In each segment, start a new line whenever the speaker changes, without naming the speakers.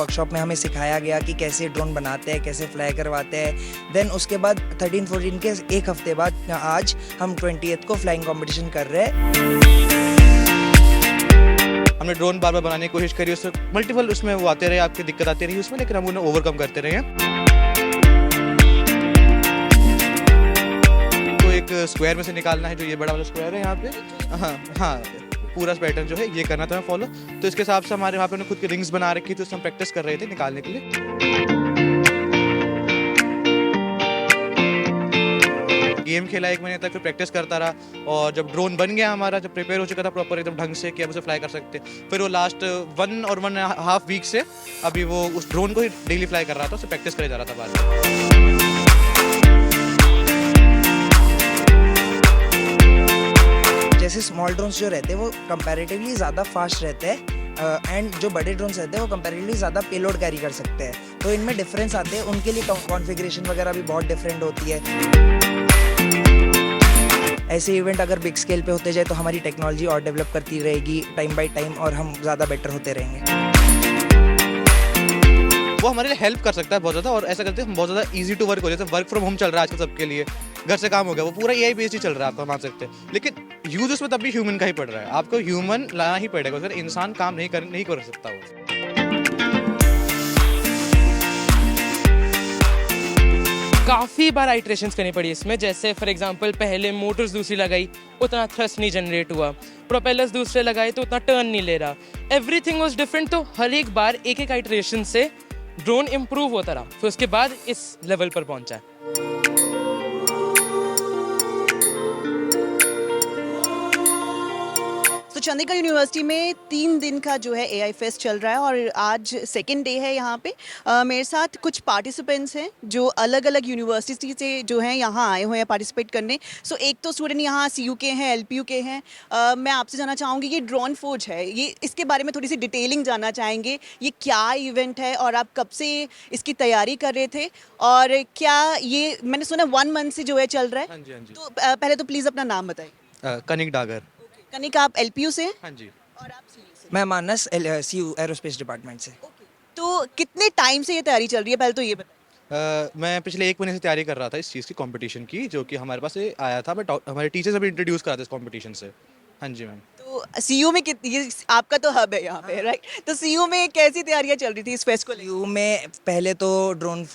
Workshop में हमें सिखाया गया कि कैसे ड्रोन बनाते हैं, कैसे फ्लाई करवाते हैं। देन उसके बाद 13-14 के एक हफ्ते बाद आज हम 20th को फ्लाइंग कंपटीशन कर रहे हैं।
हमने ड्रोन बार बार बनाने की कोशिश करी, उसमें मल्टीपल उसमें वो आते रहे, आपकी दिक्कत आती रही उसमें, लेकिन हम उन्हें ओवरकम करते रहे हैं। तो एक स्क्वायर में से निकालना है, जो ये बड़ा वाला स्क्वायर है यहाँ पे, हाँ पूरा पैटर्न जो है ये करना था फॉलो। तो इसके हिसाब से हमारे वहाँ पे खुद की रिंग्स बना रखी थी, उसमें हम प्रैक्टिस कर रहे थे निकालने के लिए। गेम खेला 1 महीने तक, फिर प्रैक्टिस करता रहा, और जब ड्रोन बन गया हमारा, जब प्रिपेयर हो चुका था प्रॉपर एकदम ढंग से कि अब उसे फ्लाई कर सकते, फिर वो लास्ट 1 और 1.5 वीक से अभी वो उस ड्रोन को ही डेली फ्लाई कर रहा था, उसे प्रैक्टिस करे जा रहा था बार।
जैसे स्मॉल ड्रोन्स जो रहते हैं वो कंपैरेटिवली ज़्यादा फास्ट रहते हैं एंड जो बड़े ड्रोन्स रहते हैं वो कंपैरेटिवली ज़्यादा पेलोड कैरी कर सकते हैं। तो इनमें डिफरेंस आते हैं, उनके लिए कॉन्फ़िगरेशन वगैरह भी बहुत डिफरेंट होती है। ऐसे इवेंट अगर बिग स्केल पे होते जाए तो हमारी टेक्नोलॉजी और डेवलप करती रहेगी टाइम बाय टाइम, और हम ज़्यादा बेटर होते रहेंगे।
वो हमारे लिए हेल्प कर सकता है बहुत ज़्यादा, और ऐसा करते हैं हम बहुत ज़्यादा ईजी टू वर्क हो, जैसे वर्क फ्रॉम होम चल रहा है आजकल सबके लिए, घर से काम हो गया, वो पूरा एआई बेस्ड ही चल रहा है, आपको मान सकते हैं। लेकिन यूज उसमें तब भी ह्यूमन का ही पड़ रहा है, आपको ह्यूमन लाना ही पड़ेगा, अगर इंसान काम नहीं कर सकता वो।
काफ़ी बार आइट्रेशंस करनी पड़ी इसमें, जैसे फॉर एग्जांपल पहले मोटर्स दूसरी लगाई, उतना थ्रस्ट नहीं जनरेट हुआ, प्रोपेलर्स दूसरे लगाए तो उतना टर्न नहीं ले रहा, एवरीथिंग वाज डिफरेंट। तो हर एक बार एक आइट्रेशन से ड्रोन इम्प्रूव होता रहा, फिर उसके बाद इस लेवल पर पहुंचा है।
तो चंडीगढ़ यूनिवर्सिटी में 3 दिन का जो है एआई फेस्ट चल रहा है, और आज सेकेंड डे है यहाँ पे। मेरे साथ कुछ पार्टिसिपेंट्स हैं जो अलग अलग यूनिवर्सिटी से जो हैं यहाँ आए हुए हैं पार्टिसिपेट करने। सो एक तो स्टूडेंट यहाँ सीयू के हैं, एलपीयू के हैं। मैं आपसे जानना चाहूँगी, ये ड्रोन फोर्ज है, ये इसके बारे में थोड़ी सी डिटेलिंग जानना चाहेंगे। ये क्या इवेंट है और आप कब से इसकी तैयारी कर रहे थे, और क्या ये मैंने सुना 1 मंथ से जो है चल रहा है?
हाँ जी, हाँ जी।
तो पहले तो प्लीज़ अपना नाम बताइए।
कनिक डागर।
कनिक, आप एलपीयू से हैं?
हाँ जी।
और आप सीयू से?
मैं मानस सीयू एरोस्पेस डिपार्टमेंट से।
तो कितने टाइम से ये तैयारी चल रही है, पहले तो ये बताइए।
मैं पिछले 1 महीने से तैयारी कर रहा था इस चीज़ की, कंपटीशन की, जो कि हमारे पास ये आया था, बट हमारे टीचर्स अभी इंट्रोड्यूस करा था इस कंपटीशन से। हाँ जी मैम।
तो सीयू में ये आपका तो हब है यहाँ पे, राइट? तो सीयू में कैसी तैयारियां चल रही थी इस फेस्ट को लेकर?
यू में पहले तो ड्रोन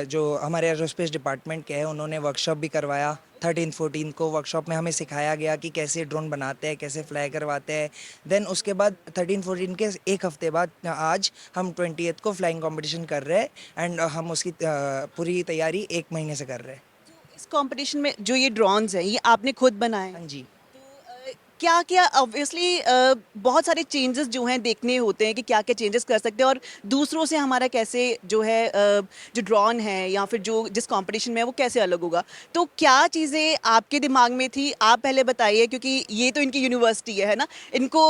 जो हमारे एरोस्पेस डिपार्टमेंट के हैं उन्होंने वर्कशॉप भी करवाया। 13-14 को वर्कशॉप में हमें सिखाया गया कि कैसे ड्रोन बनाते हैं, कैसे फ्लाई करवाते हैं। देन उसके बाद 13-14 के एक हफ्ते बाद आज हम 20th को फ्लाइंग कंपटीशन कर रहे हैं एंड हम उसकी पूरी तैयारी 1 महीने से कर रहे हैं।
इस कंपटीशन में जो ये ड्रोन्स हैं, ये आपने खुद बनाए हैं?
हाँ जी।
क्या क्या ऑब्वियसली बहुत सारे चेंजेस जो हैं देखने होते हैं कि क्या क्या चेंजेस कर सकते हैं, और दूसरों से हमारा कैसे जो है जो ड्रोन है या फिर जो जिस कंपटीशन में है वो कैसे अलग होगा। तो क्या चीज़ें आपके दिमाग में थी, आप पहले बताइए, क्योंकि ये तो इनकी यूनिवर्सिटी है ना। इनको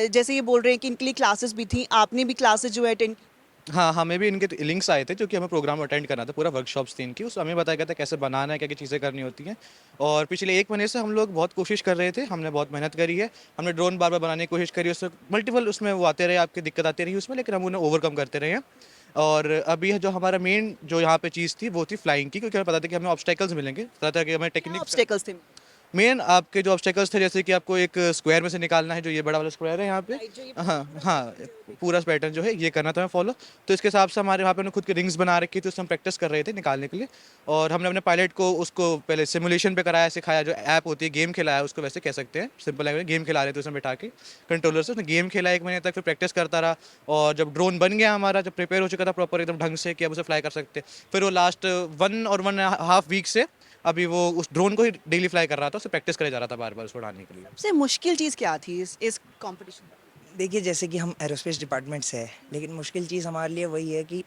जैसे ये बोल रहे हैं कि इनके लिए क्लासेस भी थी, आपने भी क्लासेस जो है अटेंड?
हाँ, हमें भी इनके लिंक्स आए थे, क्योंकि हमें प्रोग्राम अटेंड करना था, पूरा वर्कशॉप्स थी इनकी, उसमें हमें बताया गया था कैसे बनाना है, क्या क्या चीज़ें करनी होती हैं। और पिछले 1 महीने से हम लोग बहुत कोशिश कर रहे थे, हमने बहुत मेहनत करी है, हमने ड्रोन बार बार बनाने की कोशिश करी, उसमें मल्टीपल उसमें वो आते रहे, आपकी दिक्कत आती रही उसमें, लेकिन हम उन्हें ओवरकम करते रहे हैं। और अभी जो हमारा मेन जो यहाँ पे चीज़ थी वो थी फ्लाइंग की, क्योंकि हमें पता था कि हमें ऑब्स्टेकल्स मिलेंगे, पता था कि हमें टेक्निक
ऑब्स्टेकल्स थे?
मेन आपके जो ऑब्स्टेकल्स थे, जैसे कि आपको एक स्क्वायर में से निकालना है, जो ये बड़ा वाला स्क्वायर है यहाँ पे, हाँ पूरा पैटर्न जो है ये करना था फॉलो। तो इसके हिसाब से हमारे वहाँ पे खुद की रिंग्स बना रखी थी, उसमें हम प्रैक्टिस कर रहे थे निकालने के लिए। और हमने अपने पायलट को उसको पहले सिमुलेशन पे कराया, सिखाया, जो ऐप होती है गेम खिलाया, उसको वैसे कह सकते हैं, सिंपल लैंग्वेज गेम खिला रहे थे उसमें बैठा के कंट्रोलर से। उसने गेम खेला 1 महीने तक, फिर प्रैक्टिस करता रहा, और जब ड्रोन बन गया हमारा, जब प्रिपेयर हो चुका था प्रॉपर एकदम ढंग से कि अब उसे फ्लाई कर सकते, फिर वो लास्ट 1 और 1.5 वीक से अभी वो उस ड्रोन को ही डेली फ्लाई कर रहा था, उसे प्रैक्टिस करे जा रहा था बार बार उसको उड़ाने के लिए।
सबसे मुश्किल चीज़ क्या थी इस कंपटीशन में?
देखिए, जैसे कि हम एरोस्पेस डिपार्टमेंट से है, लेकिन मुश्किल चीज़ हमारे लिए वही है कि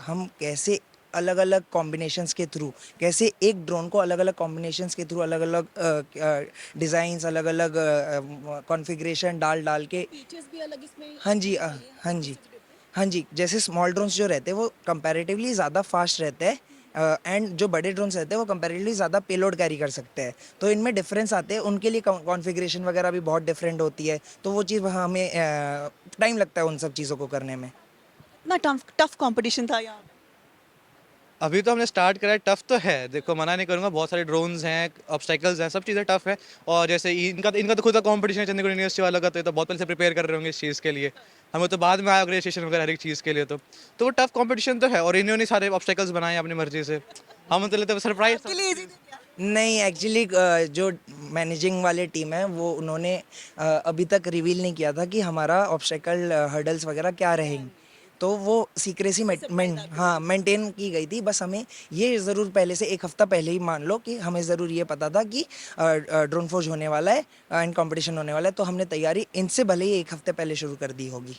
हम कैसे अलग अलग कॉम्बिनेशंस के थ्रू, कैसे एक ड्रोन को अलग अलग कॉम्बिनेशंस के थ्रू, अलग अलग डिज़ाइंस, अलग अलग कॉन्फ़िगरेशन डाल के।
फीचर्स भी अलग इसमें?
हाँ जी, हाँ जी, हाँ जी। जैसे स्मॉल ड्रोन्स जो रहते हैं वो कंपैरेटिवली ज़्यादा फास्ट रहते हैं एंड जो बड़े ड्रोन्स रहते हैं वो कंपैरेटिवली ज़्यादा पेलोड कैरी कर सकते हैं। तो इनमें डिफरेंस आते हैं, उनके लिए कॉन्फ़िगरेशन वगैरह भी बहुत डिफरेंट होती है, तो वो चीज़ हमें टाइम लगता है उन सब चीज़ों को करने में।
कितना टफ कंपटीशन था यहाँ पे?
अभी तो हमने स्टार्ट करा है, टफ तो है, देखो मना नहीं करूंगा, बहुत सारे ड्रोन्स हैं, ऑब्स्टेकल्स हैं, सब चीज़ें टफ है। और जैसे इनका तो खुद का कंपटीशन है चंडीगढ़ यूनिवर्सिटी वालों का, तो ये तो बहुत पहले से प्रिपेयर कर रहे होंगे इस चीज़ के लिए। हमें तो बाद में आया रजिस्ट्रेशन वगैरह हर एक चीज़ के लिए, तो वो टफ कंपटीशन तो है। और इन्होंने सारे ऑब्स्टेकल्स बनाए अपनी मर्जी से, हम तो लेते सरप्राइज।
आपके लिए easy था क्या?
नहीं, एक्चुअली जो मैनेजिंग वाले टीम है वो उन्होंने अभी तक रिवील नहीं किया था कि हमारा ऑब्स्टेकल हर्डल्स वगैरह क्या रहेंगे, तो वो सीक्रेसी मेंटेन की गई थी। बस हमें ये ज़रूर पहले से एक हफ्ता पहले ही मान लो कि हमें ज़रूर ये पता था कि ड्रोन फोर्ज होने वाला है एंड कंपटीशन होने वाला है, तो हमने तैयारी इनसे भले ही एक हफ्ते पहले शुरू कर दी होगी।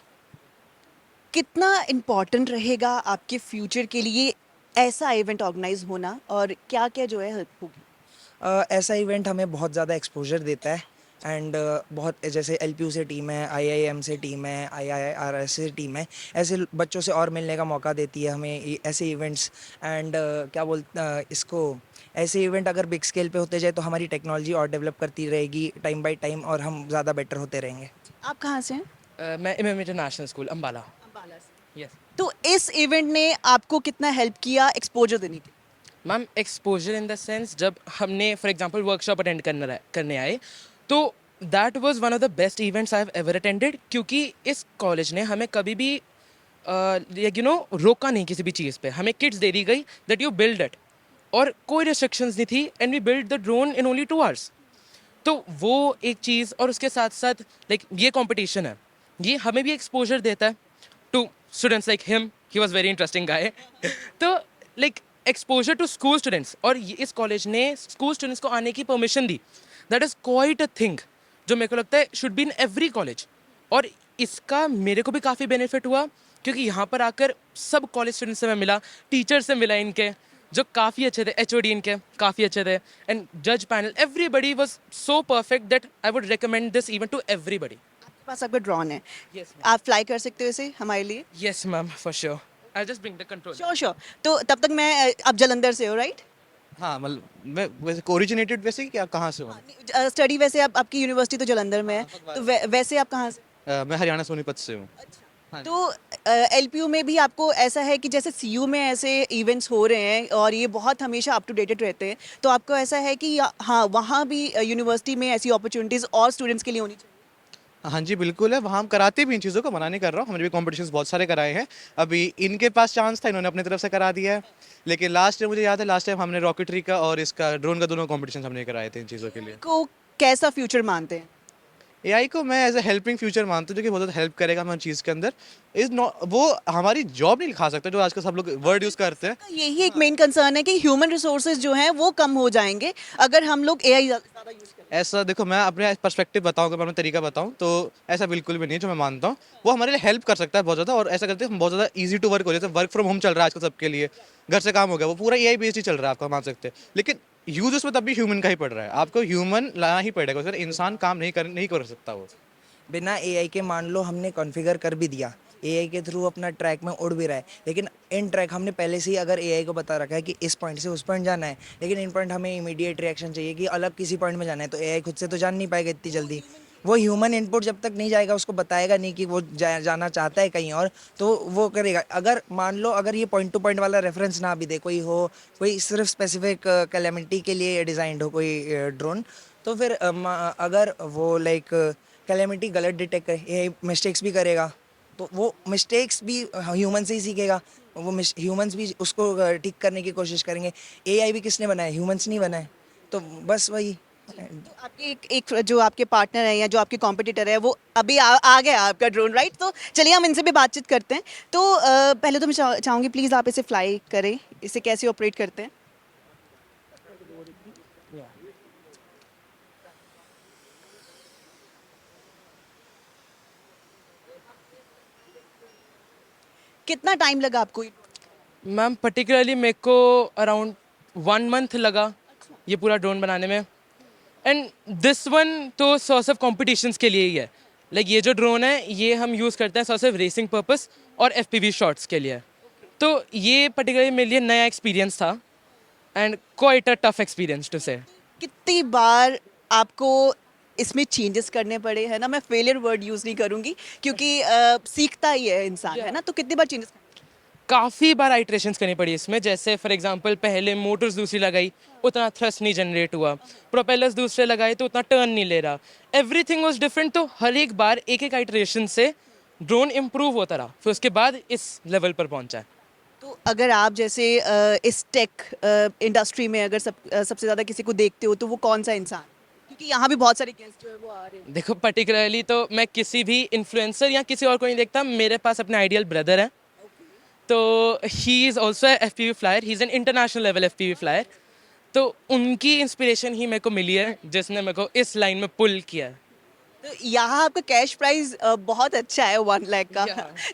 कितना इम्पोर्टेंट रहेगा आपके फ्यूचर के लिए ऐसा इवेंट ऑर्गेनाइज होना, और क्या क्या जो है हेल्प होगी?
ऐसा इवेंट हमें बहुत ज़्यादा एक्सपोजर देता है एंड बहुत, जैसे एलपीयू से टीम है, आईआईएम से टीम है, आईआईआरएस से टीम है, ऐसे बच्चों से और मिलने का मौका देती है हमें ऐसे इवेंट्स। एंड क्या इसको, ऐसे इवेंट अगर बिग स्केल पे होते जाए तो हमारी टेक्नोलॉजी और डेवलप करती रहेगी टाइम बाय टाइम और हम ज़्यादा बेटर होते रहेंगे।
आप कहाँ से हैं?
मैं MM international school Ambala.
Ambala से।
यस
तो इस इवेंट ने आपको कितना हेल्प किया एक्सपोजर देने के?
Ma'am, exposure in the sense, जब हमने फॉर एग्जांपल वर्कशॉप अटेंड करने आए, तो that was one of the best events I have ever attended, क्योंकि इस कॉलेज ने हमें कभी भी रोका नहीं किसी भी चीज़ पे। हमें किट्स दे दी गई दैट यू बिल्ड इट, और कोई रिस्ट्रिक्शंस नहीं थी, and we build the drone in only 2 hours. तो वो एक चीज़, और उसके साथ साथ लाइक ये कंपटीशन है, ये हमें भी एक्सपोजर देता है to students like him, he was very interesting guy. तो like exposure to school students, और इस कॉलेज ने स्कूल स्टूडेंट्स को आने की परमिशन दी, that is quite a thing जो मेरे को लगता है should be in every college. और इसका मेरे को भी काफ़ी बेनिफिट हुआ, क्योंकि यहाँ पर आकर सब कॉलेज स्टूडेंट्स से मैं मिला, टीचर से मिला इनके, जो काफ़ी अच्छे थे, एचओडी इनके काफ़ी अच्छे थे, एंड जज panel everybody was so perfect that I would recommend this event to everybody.
आपके पास आपका ड्रोन है,
यस
आप फ्लाई कर सकते हो इसे हमारे लिए?
Yes ma'am, for sure, I just bring the control.
Sure sure. तो तब तक मैं आप जलंधर से हो राइट?
हाँ, मतलब मैं वैसे ओरिजिनेटेड वैसे ही, क्या कहाँ से हूँ?
स्टडी वैसे आप, आपकी यूनिवर्सिटी तो जलंधर में है, तो वैसे आप कहाँ से?
मैं हरियाणा सोनीपत से हूँ। हाँ जी।
तो एलपीयू में भी आपको ऐसा है कि जैसे सीयू में ऐसे इवेंट्स हो रहे हैं और ये बहुत हमेशा अप टू डेटेड रहते हैं, तो आपको ऐसा है कि हाँ वहाँ भी यूनिवर्सिटी में ऐसी अपॉर्चुनिटीज़ और स्टूडेंट्स के लिए होनी चाहिए?
हाँ जी, बिल्कुल है, वहाँ हम कराते भी इन चीज़ों को, मना नहीं कर रहा हूँ, हमने भी कॉम्पिटिशन्स बहुत सारे कराए हैं। अभी इनके पास चांस था, इन्होंने अपनी तरफ से करा दिया है, लेकिन लास्ट टाइम मुझे याद है, लास्ट टाइम हमने रॉकेटरी का और इसका ड्रोन का दोनों कॉम्पिटिशन हमने कराए थे इन चीज़ों के लिए।
को कैसा फ्यूचर मानते हैं?
एआई को मैं एज ए हेल्पिंग फ्यूचर मानता हूँ, जो कि बहुत ज़्यादा हेल्प करेगा हमारी चीज़ के अंदर। इज नॉट, वो हमारी जॉब नहीं लिखा सकता, जो आजकल सब लोग वर्ड यूज़ करते हैं।
यही एक मेन कंसर्न है कि ह्यूमन रिसोर्सेज जो हैं वो कम हो जाएंगे अगर हम लोग एआई ज़्यादा यूज़ करें।
ऐसा देखो, मैं अपने पर्सपेक्टिव बताऊँ, अगर मैं अपना तरीका बताऊँ, तो ऐसा बिल्कुल भी नहीं है जो मैं मानता हूँ। वो हमारे लिए हेल्प कर सकता है बहुत ज़्यादा, और ऐसा करते हैं हम बहुत ज़्यादा ईजी टू वर्क हो जाता है। वर्क फ्रॉम होम चल रहा है आजकल सबके लिए, घर से काम हो गया, वो पूरा एआई बेस्ड ही चल रहा है, आपका मान सकते हैं। लेकिन यूज उसमें तब भी ह्यूमन का ही पड़ रहा है, आपको ह्यूमन लाना ही पड़ेगा, अगर इंसान काम नहीं कर सकता वो।
बिना एआई के मान लो हमने कॉन्फ़िगर कर भी दिया, एआई के थ्रू अपना ट्रैक में उड़ भी रहा है, लेकिन इन ट्रैक हमने पहले से ही अगर एआई को बता रखा है कि इस पॉइंट से उस पॉइंट जाना है, लेकिन इन पॉइंट हमें इमीडिएट रिएक्शन चाहिए कि अलग किसी पॉइंट में जाना है, तो एआई खुद से तो जान नहीं पाएगा इतनी जल्दी। वो ह्यूमन इनपुट जब तक नहीं जाएगा, उसको बताएगा नहीं कि वो जाना चाहता है कहीं और, तो वो करेगा। अगर मान लो अगर ये पॉइंट टू पॉइंट वाला रेफरेंस ना भी दे, कोई सिर्फ स्पेसिफिक कैलेमिटी के लिए डिज़ाइंड हो कोई ड्रोन, तो फिर अगर वो लाइक कैलेमिटी गलत डिटेक्ट करे, ये मिस्टेक्स भी करेगा, तो वो मिस्टेक्स भी ह्यूमन से ही सीखेगा, वो ह्यूमंस भी उसको ठीक करने की कोशिश करेंगे। एआई भी किसने बनाया? ह्यूमंस नहीं बनाए, तो बस वही।
आपके एक जो आपके पार्टनर है या जो आपके कॉम्पिटिटर है वो अभी आ गया आपका ड्रोन राइट? तो चलिए हम इनसे भी बातचीत करते हैं। तो पहले तो मैं चाहूँगी प्लीज़ आप इसे फ्लाई करें, इसे कैसे ऑपरेट करते हैं? कितना टाइम लगा आपको?
मैम, पर्टिकुलरली मेरे को अराउंड 1 मंथ लगा ये पूरा ड्रोन बनाने में, एंड दिस वन तो सोर्स ऑफ कॉम्पिटिशन्स के लिए ही है। लाइक ये जो ड्रोन है ये हम यूज़ करते हैं सोर्स ऑफ रेसिंग पर्पस और एफपीवी शॉट्स के लिए। तो ये पर्टिकुलरली मेरे लिए नया एक्सपीरियंस था, and quite a tough experience to say.
कितनी बार आपको इसमें चेंजेस करने पड़े, है ना? मैं फेलियर वर्ड यूज़ नहीं करूँगी क्योंकि सीखता ही है इंसान, है ना? तो कितनी बार चेंजेस
काफ़ी बार आइट्रेशंस करनी पड़ी इसमें, जैसे फॉर एग्जांपल पहले मोटर्स दूसरी लगाई, उतना थ्रस्ट नहीं जनरेट हुआ, प्रोपेलर्स दूसरे लगाए तो उतना टर्न नहीं ले रहा, एवरीथिंग वाज डिफरेंट। तो हर एक बार एक एक आइट्रेशन से ड्रोन इम्प्रूव होता रहा, फिर उसके बाद इस लेवल पर पहुंचा है।
तो अगर आप जैसे इस टेक इंडस्ट्री में अगर सबसे ज़्यादा किसी को देखते हो तो वो कौन सा इंसान? क्योंकि यहाँ भी बहुत सारे गेस्ट जो है वो आ रहे हैं।
देखो पर्टिकुलरली तो मैं किसी भी इन्फ्लुएंसर या किसी और को नहीं देखता, मेरे पास अपने आइडियल ब्रदर है, तो he is also F P V flyer, he is an international level F P V flyer. तो उनकी इंस्पिरेशन ही मेरे को मिली है जिसने मेरे को इस लाइन में पुल किया है।
तो यहाँ आपका कैश प्राइस बहुत अच्छा है 1 लाख का।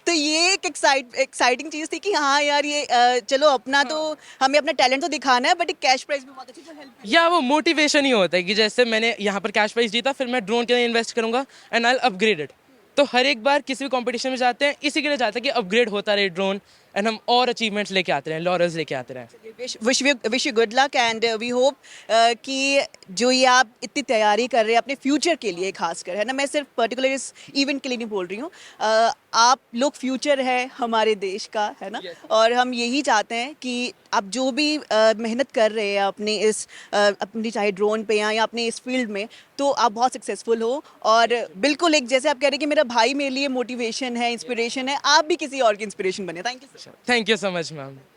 तो ये एक एक्साइटिंग चीज़ थी कि हाँ यार ये चलो अपना तो हमें अपना टैलेंट तो दिखाना है बट एक कैश प्राइस भी बहुत अच्छी तो हेल्प।
या वो मोटिवेशन ही होता है कि जैसे मैंने यहाँ पर कैश प्राइस जीता, फिर मैं ड्रोन के लिए इन्वेस्ट करूंगा एंड आई अपग्रेड इट। तो हर एक बार किसी भी कंपटीशन में जाते हैं इसी के लिए जाते हैं कि अपग्रेड होता रहे ड्रोन एंड हम और अचीवमेंट्स लेके आते रहें, लॉरल्स लेके आते रहें।
Wish you good luck and we hope कि जो ये आप इतनी तैयारी कर रहे हैं अपने फ्यूचर के लिए खासकर, है ना? मैं सिर्फ पर्टिकुलर इस इवेंट के लिए नहीं बोल रही हूँ, आप लोग फ्यूचर है हमारे देश का, है ना? और हम यही चाहते हैं कि आप जो भी मेहनत कर रहे हैं अपने इस अपनी चाहे ड्रोन पे या अपने इस फील्ड में, तो आप बहुत सक्सेसफुल हो। और बिल्कुल एक जैसे आप कह रहे हैं कि मेरा भाई मेरे लिए मोटिवेशन है, इंस्पिरेशन है, आप भी किसी और की इंस्पिरेशन बने। Thank you.
Thank you so much ma'am.